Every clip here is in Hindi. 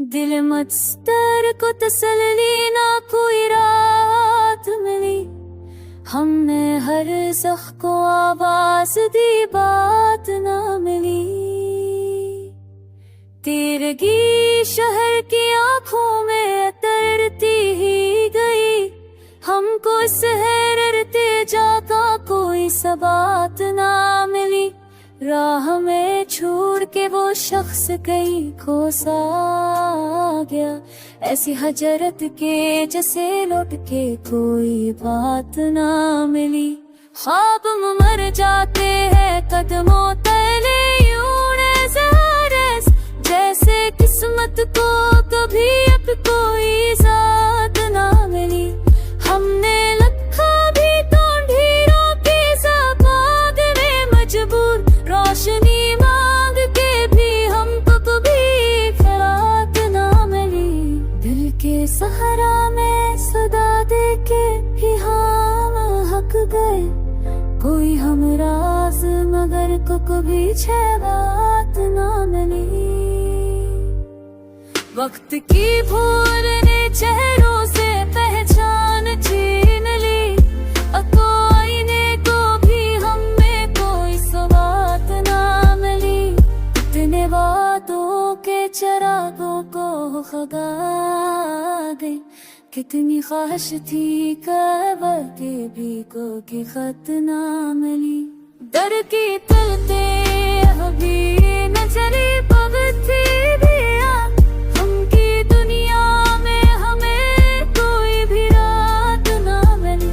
दिल मस्तर को तसल्ली ना कोई रात मिली, हमने हर ज़ख्म को आवाज दी बात ना मिली। तेरगी शहर की आंखों में तरती ही गई, हमको सहरते जाका कोई सबात ना मिली। राह में छोड़ के वो शख्स कहीं खो सा गया, ऐसी हजरत के जैसे लौट के कोई बात ना मिली। ख्वाब मर जाते हैं कदमों तले यूं ज़हरस, जैसे किस्मत को कभी अब कोई साथ ना मिली। हमने लखा भी ढूंढी रोटी ज़बाद में मजबूर, रोशनी मांग के भी हमको कभी खैरात ना मिली। दिल के सहारा में सदा दे के भी हम हक गए, कोई हम राज मगर को कभी छह बात ना मिली। वक्त की भूल ने चेहरों से पहचान छीन ली, तो आईने को भी हमें कोई सवात ना मिली। इतने वादों के चरागों को खगा गई, कितनी ख्वाहिश थी कबर के भी को की खत ना मिली। दर की तलते अभी न चली पगती भी हमकी दुनिया में, हमें कोई भी रात ना मिली।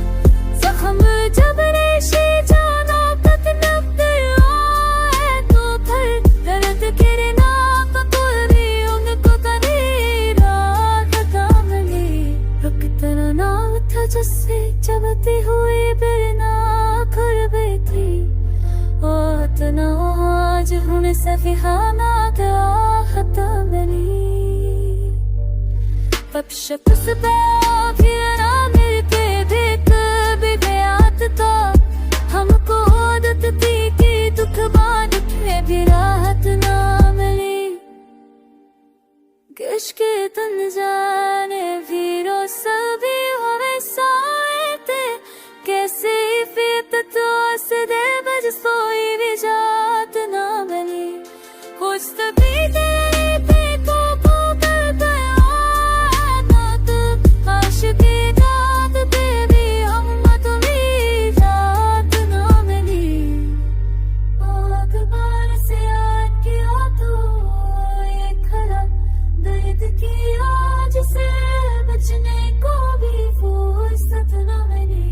जख्म जब रेशे जाना तक नब्द आए, तो फिर दर्द गिरना कपूर भी उनको कभी रात ना मिली। रुक तरह ना था जिससे चबती हुई बिरना कर बैठी, इतना आज हमें सफिहाना क्या खता मिली। पप से फिर ना मिलते देख भी बेआत था, हमको आदत थी कि दुख बाद में भी राहत ना मिली। किश्के तन जाने फिरो सभी हमें साए थे, कैसे फित तो सदे बज सोई भी जात ना मिली। कुछ तभी तेरे पे को करता आदत, आशिकी जात पे भी हम तुम्हें जात ना मिली। अखबार से याद किया तो ये खरा दर्द की आज से बचने को भी फुर्सत ना मिली।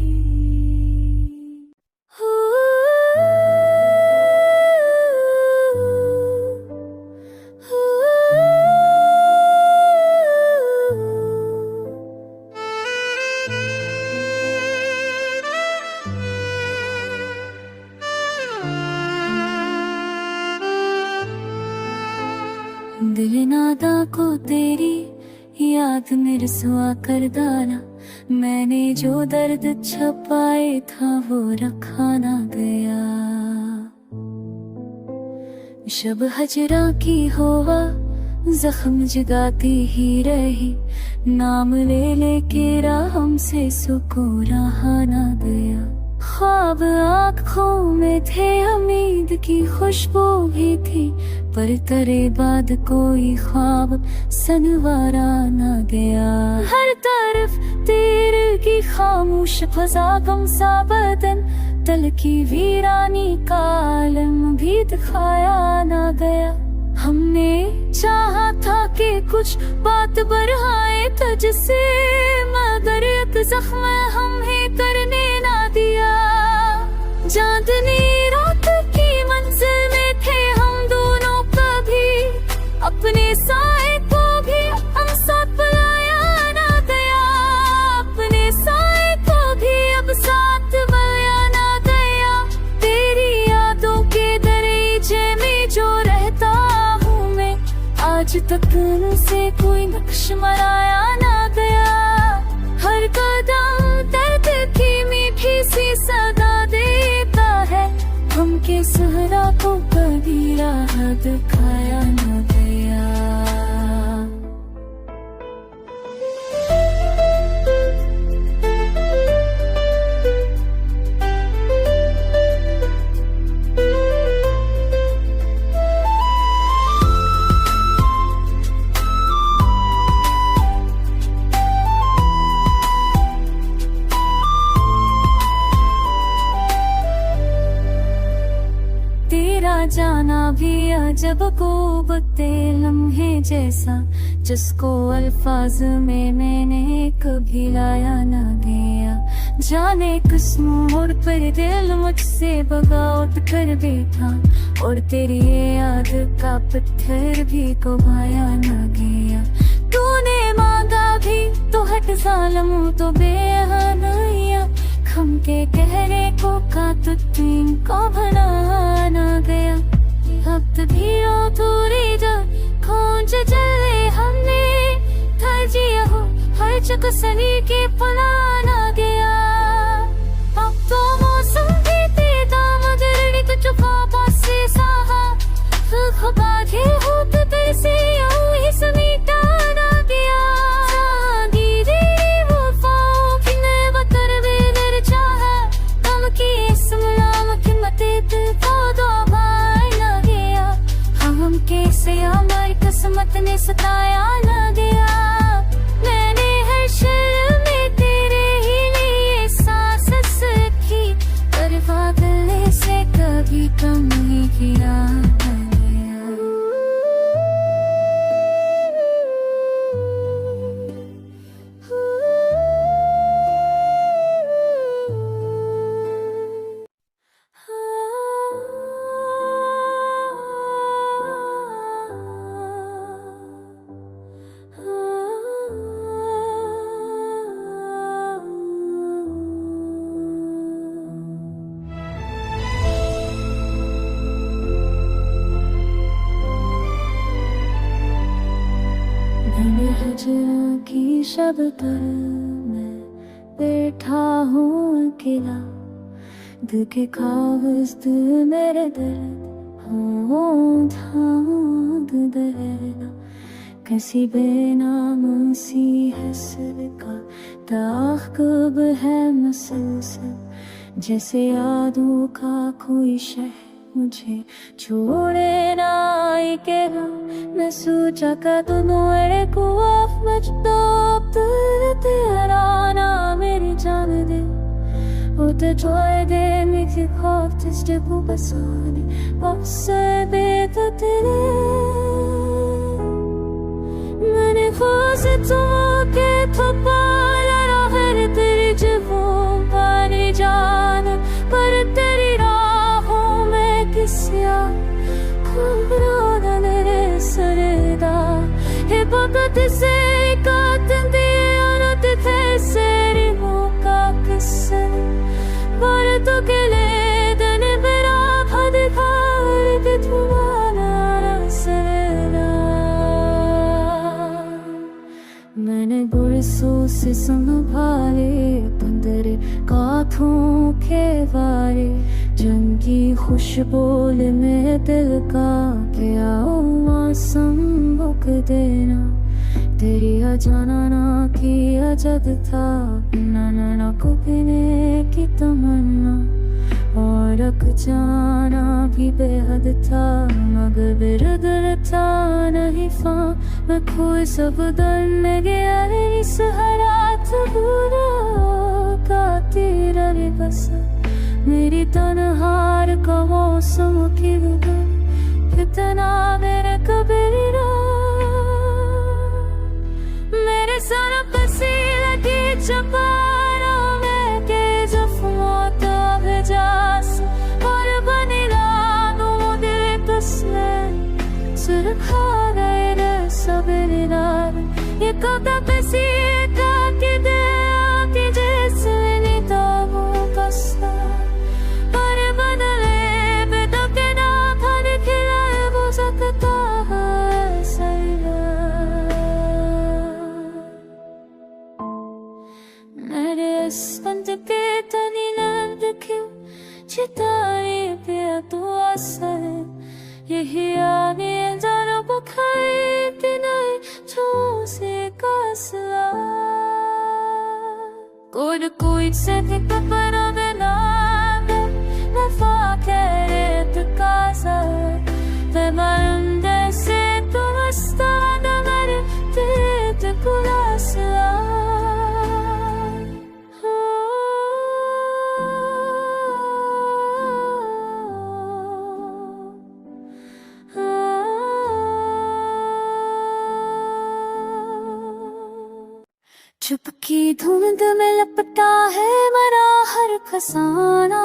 दिल नादा को तेरी याद में रसवा कर डाला, मैंने जो दर्द छपाए था वो रखा ना गया। शब हजरा की हवा जख्म जगाती ही रही, नाम ले लेके राह हमसे सुकून रहा ना गया। ख्वाब आँखों में थे, उम्मीद की खुशबू भी थी, पर तेरे बाद कोई ख्वाब सनवारा ना गया। हर तरफ तेरे की खामोश फजा गम सा बदन, तल की वीरानी का आलम भी दिखाया ना गया। हमने चाहा था कि कुछ बात बढ़ाए तुझसे, मगर एक जख्म हमें करने ना दिया। चांदनी रात की मंजिल में थे हम दोनों, कभी अपने साए को भी हम साथ बुलाया ना गया। अपने साए को भी अब साथ बुलाया ना गया। तेरी यादों के दरीचे में जो रहता हूँ मैं, आज तक उनसे कोई नक्श मराया ना गया। हर कदम दर्द की मीठी सी सदा देता है, हम के सहरा को कभी राह दिखाया न गया। जब गुबते लम्हे जैसा, जिसको अल्फाज में मैंने कभी लाया न गया। जाने किस मोड़ पर दिल मुझसे बगावत कर बैठा, और तेरी याद का पत्थर भी घुमाया न गया। तूने मांगा भी तो हट जालम तो बेहनैया, खम के कहरे को का तुम को बनाना गया। वक्त भी थोड़ी जा खोज चले हमने, जिया हो हर चक सनी के पलाना गया। अब तो मौसम भी तेरा मगर तो चुपा पासे साहा, खबारे हो तो तेरे से ही समीटा ना गया। धीरे वो फाओ कि नए बतर बेदर चाहा, हम की इसमलाम की मतेत पौधा भाई ना गया। हम कैसे हमारी किस्मत ने सताया ना गया। मैंने हर शर्म में तेरे ही लिए सांस रखी, पर बादल से कभी कम नहीं किया। हिजरा की शब पर मैं बैठा हूँ अकेला, दिल के कागज दिल मेरे दर्द हो धाग दहला। कैसी बेनाम सी हसर का ताक़ब है मुसलसल, जैसे यादों का कोई शहर मुझे छोड़े ना आई के। मैं सोचा का तो मेरे को मचता तेरा ना मेरी जान दे, वो तो छोड़ दे मेरे खौफ जिससे को बसाने बे तो तेरे। मैंने खुद से तुम के थपाला रहर तेरी जबों पानी जान, पर तेरी राहों में किसिया खुबरों ने सरदा है बकत से काटन दिए अनत थे सेरी मुका किसन, पर तो के ले दन बेरा भद खार के तुम्हारा सरदा। मैंने बरसों से संभाले बंदर काथों के वारे, जंगी खुशबू में दिल का क्या मौसम बुक देना। तेरी अजाना ना किया जब था ना को पीने की तमन्ना, और रख जाना भी बेहद था मगर बिरदर था नहीं फा। मैं खोए सब दर में गया इस हरात बुरा का तेरा रे बस, मेरी तन्हार का मौसम की गुजर कितना मेरे कबीरा। मेरे सर पर सी लगी चपारों में के जख्मों तो भेजास, और बनी रातों दिल कसने सुरखा गए न सबेरे रात। ये कदा पे सी काटी दे आके जैसे निताबों का सा, पर बदले बेदो के ना फल खिलाए वो सकता है सैरा। मेरे स्पंद पे तनी नंद क्यों चिताए पे तो असर, यही आने जरा बुखाई तिनाई छो से कसला। कोई से पर ना fakere tu casa, te mande se tu sta da mare te kulasla. Ah चुपकी धुंध में लपटा है मरा हर फसाना,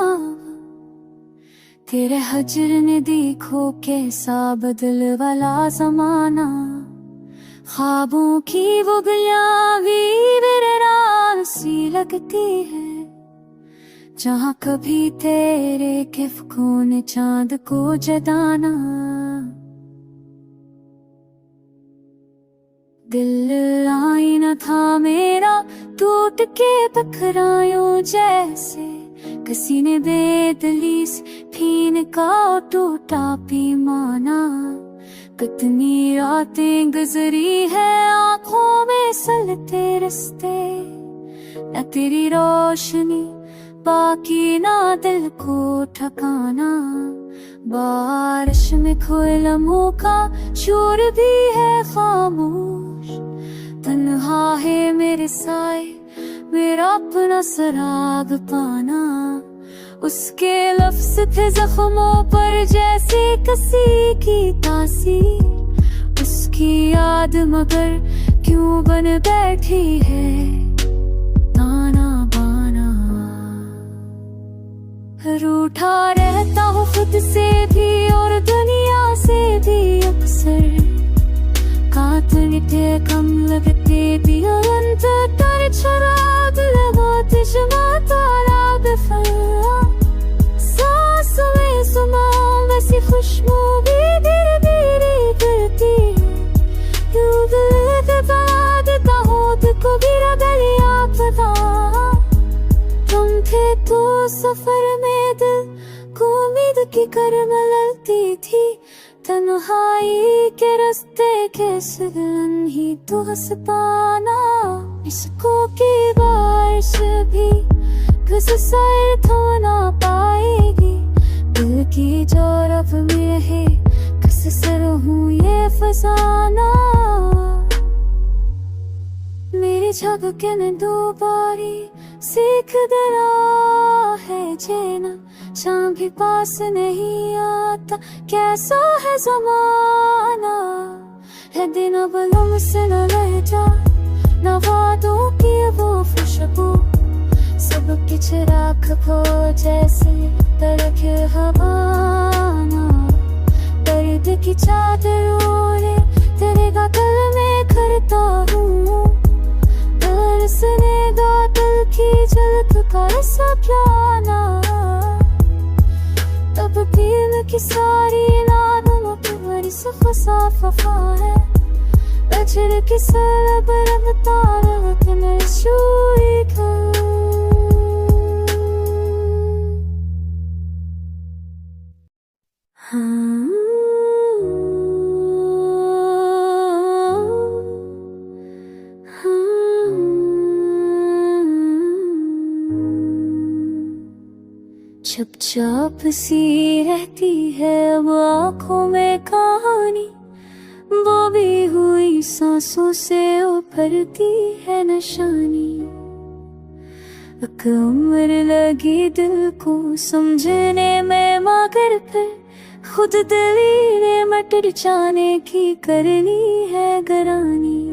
तेरे हजर ने देखो कैसा बदल वाला जमाना। ख्वाबों की वो गलियां भी वीरान सी लगती है, जहाँ कभी तेरे किफ़कों ने चांद को जदाना। दिल आईना था मेरा टूट के पखरायों जैसे, किसी ने बेदली से भीन का टूटा पैमाना। कितनी रातें गुजरी है आँखों में सलते रस्ते, न तेरी रोशनी बाकी ना दिल को ठकाना। बारिश में खोए लम्हों का शोर भी है खामोश, तन्हा है मेरे साए मेरा अपना सराग पाना। उसके लफ्ज़ थे जख्मों पर जैसे किसी की तासीर, उसकी याद मगर क्यों बन बैठी है ताना बाना। रूठा रहता हूँ खुद से भी और दुनिया से भी अक्सर, कातलिते कम लगते भी और अंतर शराब लगाते जमाता राग फला। सांस में सुमा वैसी खुशबू भी धीरे धीरे गिरती है, यूं दिल दबा देता हूँ तुझको गिरा गलिया पता। तुम थे तो सफर में दिल को उम्मीद की कर मलती थी, तन्हाई के रास्ते के सगन ही तो हंस पाना। इसको की बारिश भी किस साए थो ना पाएगी, दिल की जोरफ में है किस सर हूँ ये फसाना। मेरी झपके में दोबारी सीख दरा है जेना, शाम भी पास नहीं आता कैसा है जमाना। है दिन अब से न रह जा, न वादों की वो खुशबू, सब कुछ राख खो जैसे तड़क हवाना। दर्द की चादर ओढ़े तेरे गल में करता हूँ, तरसनेगा दिल की झलक का ऐसा प्याना। तब दिल की सारी नादों तुम्हारी सफा है, बजर की सरब रब तारक में शुई का। चुपचाप सी रहती है अब आँखों में कहानी, वो भी हुई सांसों से उभरती है निशानी। उम्र लगी दिल को समझने में मगर फिर खुद दलीलें मटर जाने की करनी है गरानी।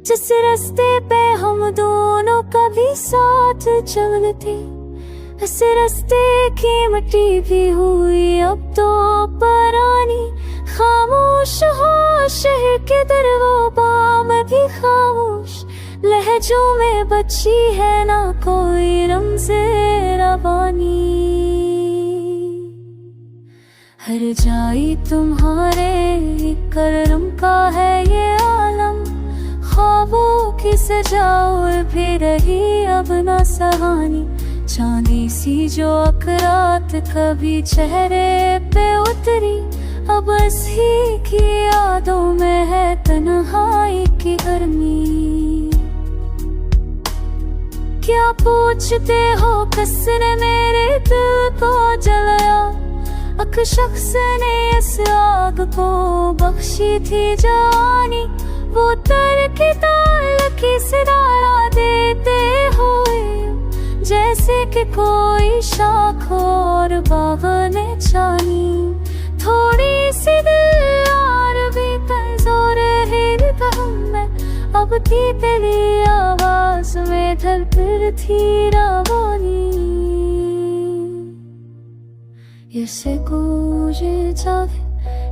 जिस रास्ते पे हम दोनों कभी साथ चलते, इस रास्ते की मिट्टी भी हुई अब तो पुरानी। खामोश हो शहर के दरवाज़ा में भी खामोश, लहजों में बची है ना कोई रमज़े रवानी। हर जाई तुम्हारे करम का है ये आलम, ख्वाबों की सजाओ भी रही अब ना सहानी। चांदी सी जो अकरात कभी चेहरे पे उतरी, अब इसी की यादों में है तन्हाई की गर्मी। क्या पूछते हो किसने मेरे दिल को जलाया, अक शख्स ने इस आग को बख्शी थी जानी। वो तर की ताल की सितारा देते हुए जैसे कि कोई शाख और बाग ने छानी। थोड़ी सी दिल और भी कमजोर है मैं अब की तेरी आवाज में धड़कन थी रवानी Ese guje zavi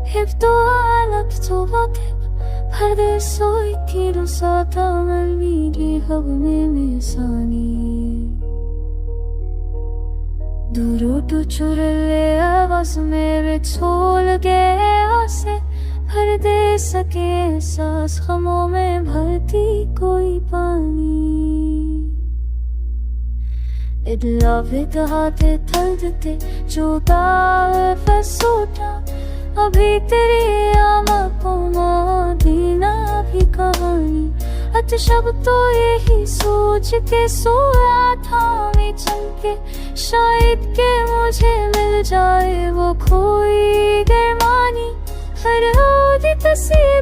Hifto alak to vakib Hade soy kiru sata malmiri hab mein misani Duro to churle आवाज मेरे छोल गए आसे भर दे सके सांस खमों में भरती कोई पानी इदलावे हाथे थलते जो फसूटा अभी तेरी आंखों में दीना भी कहानी अच शब तो यही सोच के सोया था मैं चमके शायद के मुझे मिल जाए वो खोई गरमानी हर होदी तस्वीर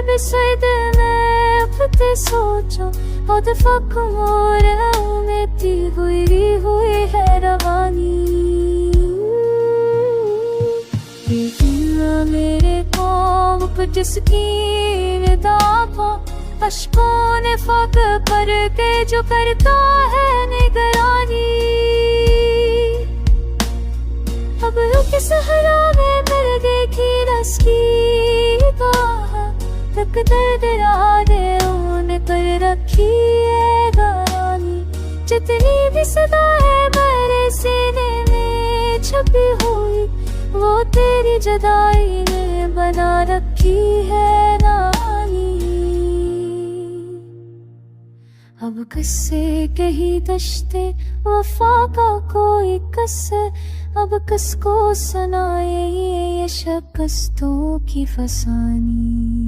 बिसद में अपते सोचो और फक मोर उमेती हुई है रवानी मेरे कौम पर जिसकी निदापा अश्कों ने फक करके जो करता है निगरानी अब रुक सहरा में मिल देखी रस की तक दर्द राधे ऊन कर रखी है गानी जितनी भी सदा है मेरे सीने में छपी हुई वो तेरी जुदाई ने बना रखी है नानी अब किससे कही दश्ते वफा का कोई कसर अब किसको सुनाए ये शिकस्तों की फसानी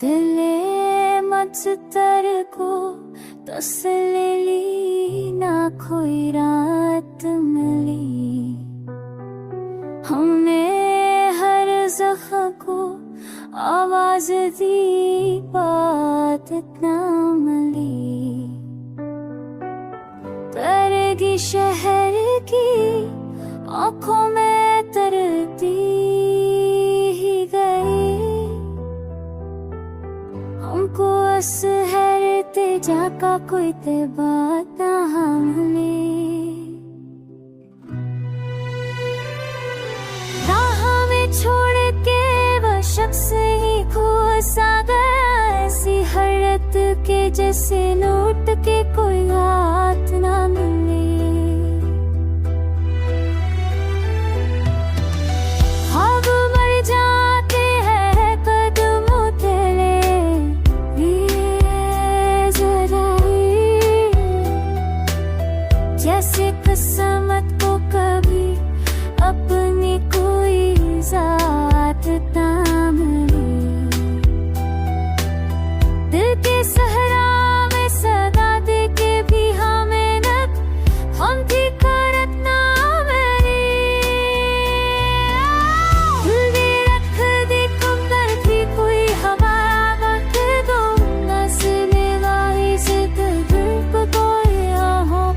दिले मजतर को तसल्ली ना कोई रात मिली हमने हर ज़ख्म को आवाज दी बात इतना मिली तरगी शहर की आँखों में तरती ही गई हमको असहरते जाका कोई ते बात ना हमले राह में छोड़ के वो शख्स ही खो सा गया ऐसी हरत के जैसे लौट के कोई हाथ ना मिले अब मर जाते हैं कदमों तेरे जैसे किस्मत को कभी अपनी कोई ज़ात ना मिली दिल के सहरा में सदा दे के भी हमें नक हम थी करत ना मेरी दिल भी रख दी कमर थी कोई हमारा वक्त दो नस्ले वाही से दिल को कोई आहों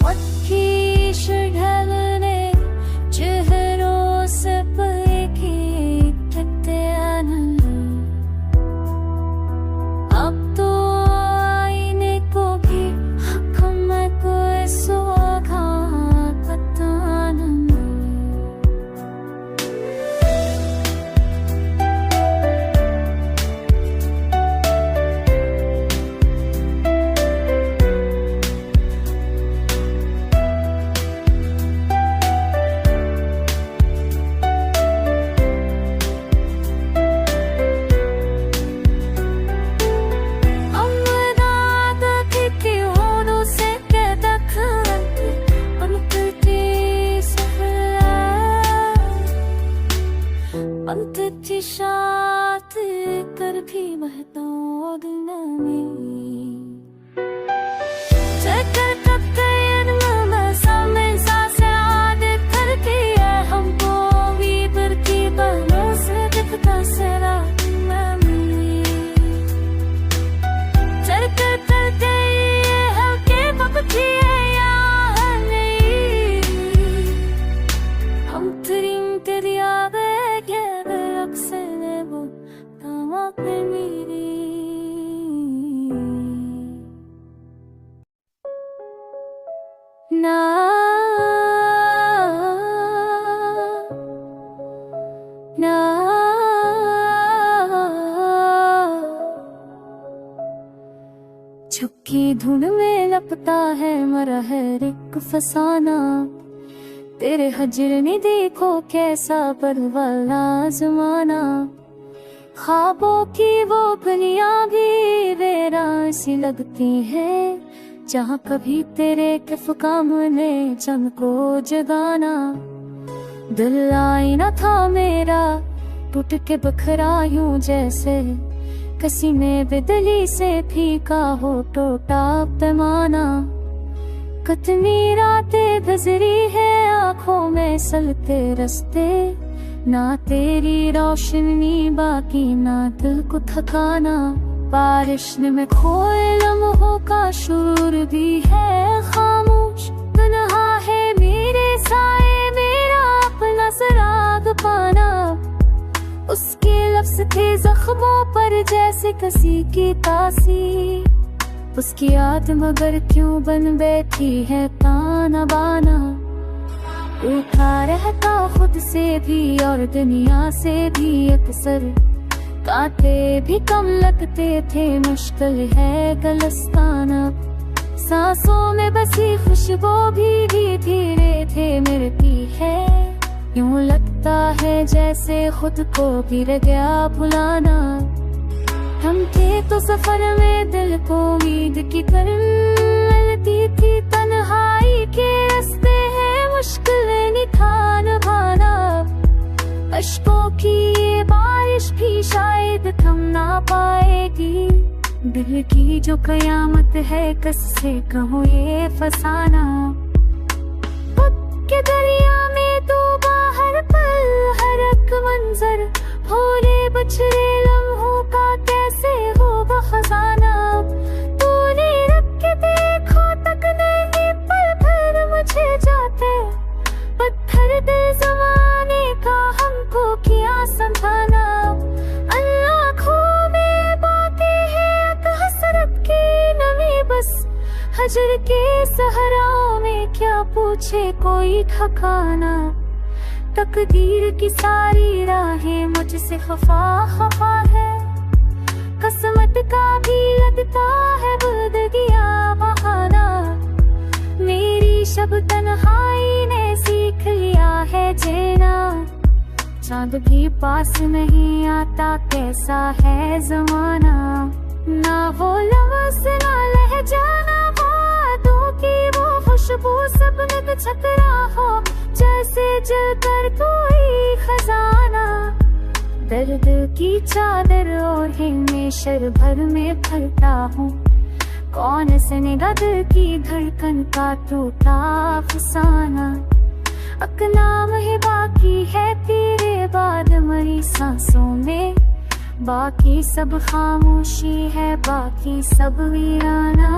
What he should have known, चेहरों से पलके थकते आना अब तो आईने को भी हक़ को सुहा पता न अंत थी शात से कर भी बहता दिन में चक्कर करते में सामने सांसें आदत करती है हमको भी बढ़ती बालों से दिखता सेरा चक्कर करते हल्के पपती है या नहीं हम तरीम तेरी आवे अक्सर वो तमा पे मेरी ना ना छुपकी धुन में लपटा है मरा है एक फसाना तेरे हजर ने देखो कैसा परवाला जमाना ख्वाबों की वो गलियां भी वेरान सी लगती हैं जहाँ कभी तेरे किफ काम ने चम को जगाना दिल आईना था मेरा टूट के बखरा यूं जैसे किसी ने बिदली से फीका हो टूटा पैमाना कितनी रातें गुजरी है आँखों में सलते रस्ते ना तेरी रोशनी बाकी ना दिल को थकाना बारिश में खोए लम्हों का शोर भी है खामोश तन्हा है मेरे साए मेरा अपना सराग पाना उसके लफ्ज़ थे जख्मों पर जैसे किसी की तासीर उसकी याद मगर क्यों बन बैठी है ताना बाना रूठा रहता खुद से भी और दुनिया से भी अक्सर कांटे भी कम लगते थे मुश्किल है गलस्ताना सांसों में बसी खुशबू भी धीरे धीरे मिलती है यूं लगता है जैसे खुद को गिर गया भुलाना हम थे तो सफर में दिल को उम्मीद की करती थी तन्हाई के रास्ते हैं मुश्किलें निठान भाना अश्कों की ये बारिश भी शायद थम ना पाएगी दिल की जो कयामत है किससे कहूँ ये फसाना के दरिया में तो बाहर पल हर एक मंजर भोले बछड़े लम्हों का कैसे होगा खजाना तूने रख के देखो तक नहीं पल भर मुझे जाते पत्थर दिल जमाने का हमको किया संभाना अल्लाह में बातें हैं हसरत की नमी बस हजर के सहराओं में क्या पूछे कोई ठकाना तकदीर की सारी राहें मुझसे खफा खफा है किस्मत का भी लगता है बुदगिया बहाना मेरी शब तन्हाई ने सीख लिया है जीना चांद भी पास नहीं आता कैसा है जमाना ना वो लफ्ज़ ना लहजा ना बातों की वो खुशबू सब में छतरा हो जैसे जल कर कोई खजाना दर्द की चादर ओढ़े में शर भर में भरता हूँ कौन से निगल की धड़कन का टूटा अफसाना अकलाम ही बाकी है तेरे बाद मरी सांसों में बाकी सब खामोशी है बाकी सब वीराना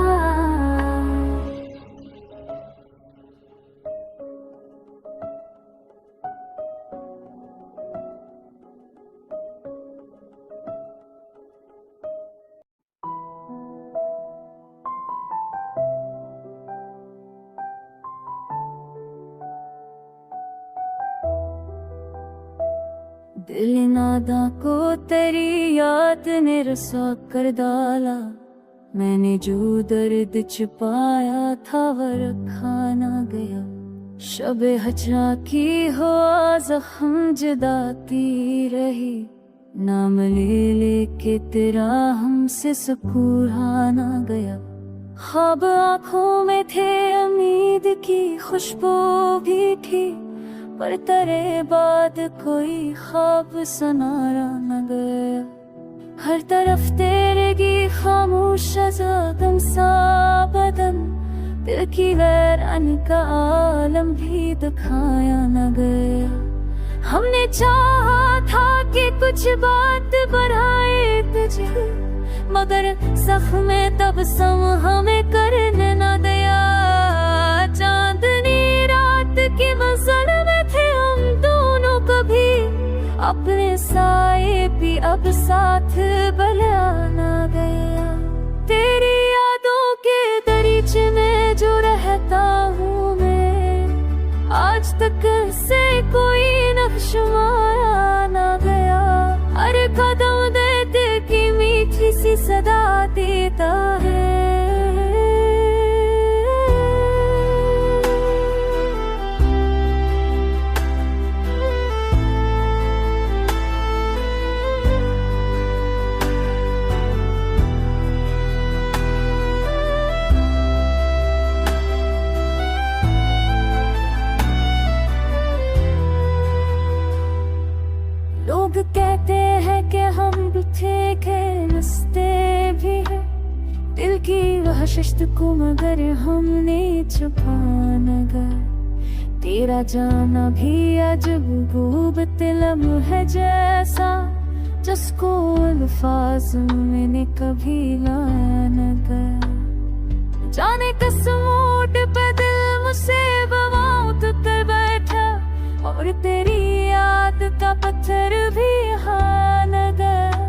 दिल नादा को तेरी याद ने रसा कर डाला मैंने जो दर्द छुपाया था वो रखा ना गया शब हजरा की हो जख्म जुदाती रही नाम ले लेके तेरा हमसे सुकून ना गया ख्वाब आँखों में थे उम्मीद की खुशबू भी थी पर तेरे बाद कोई ख्वाब सुनारा न गया हर तरफ तेरे की खामोश गम सा बदन, दिल की वैरानी का आलम भी दिखाया न गया। हमने चाहा था कि कुछ बात बढ़ाए तुझे, मगर जख्म तब सम हमें करने न दिया। चांदनी रात की मंजिल में थे हम दोनों, कभी अपने साए भी अब साथ बला न गया। तेरी यादों के दरीचे में जो रहता हूँ मैं, आज तक से कोई नक्श मारा न गया। हर कदम देते की मीठी सी सदा देता है। लोग कहते हैं कि हम बिछे के रास्ते भी है, दिल की वह शिश्त को मगर हमने छुपा न गया। तेरा जाना भी अजब गुबत लम्हा है जैसा, जिसको अल्फाज मैंने कभी लाया न गया। जाने किस मोड़ पे दिल मुझसे बवाउत कर बैठा, और तेरी याद का पत्थर भी हान गया।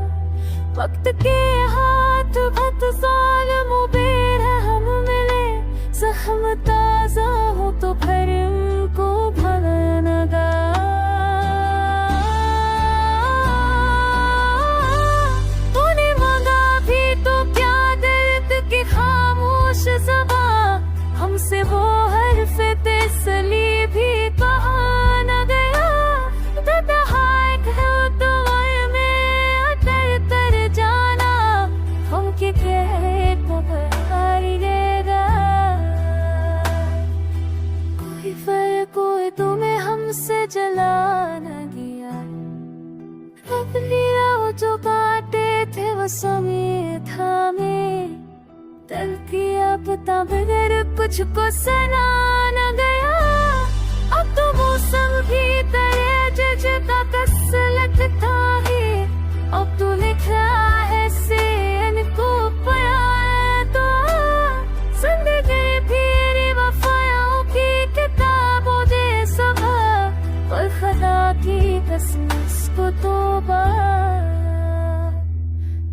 वक्त के हाथ भत ज़ालिम बेरहम मिले, जख्म ताज़ा हो तो फिर उनको भला न गया। तूने मांगा भी तो क्या दर्द की खामोश ज़बां, हमसे वो हर्फ तसली भी कहा न गया। दहाक है तुम्हारे में अटर कर जाना, हम के कहे तो हारिएगा। कोई फर्क कोई तुम्हें हमसे जला न गया। अपनी राह जो काटे थे वो समय थामे, दिल की अब बगैर कुछ को सना न गया। अब तो मौसम भी तेरे जगह कस लगता है, अब तो लिख रहा है से इनको पाया। तो जिंदगी फिर वफाओं की किताबों जैसा, और खुदा की कसम इसको तौबा।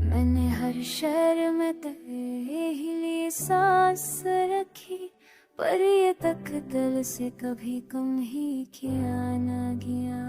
मैंने हर शहर में तेरे ही लिए सांस रखी, पर ये तक दिल से कभी कम ही किया न गया।